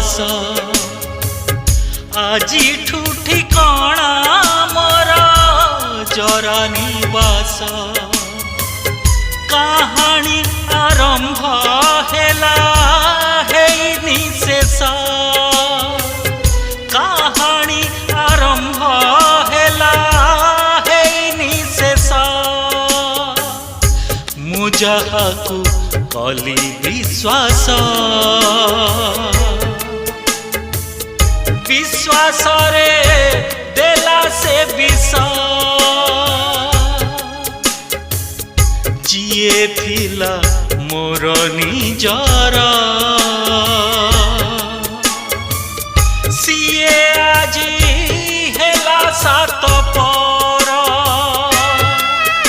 निवास आजी ठिकाणा मोर जरा निवास कहानी आरंभ हेला हेनी शेष कहानी आरंभ हेला हेनी शेष मु जहाकू कली विश्वास विश्वास रे देला से विष जिए थिला मोर निजर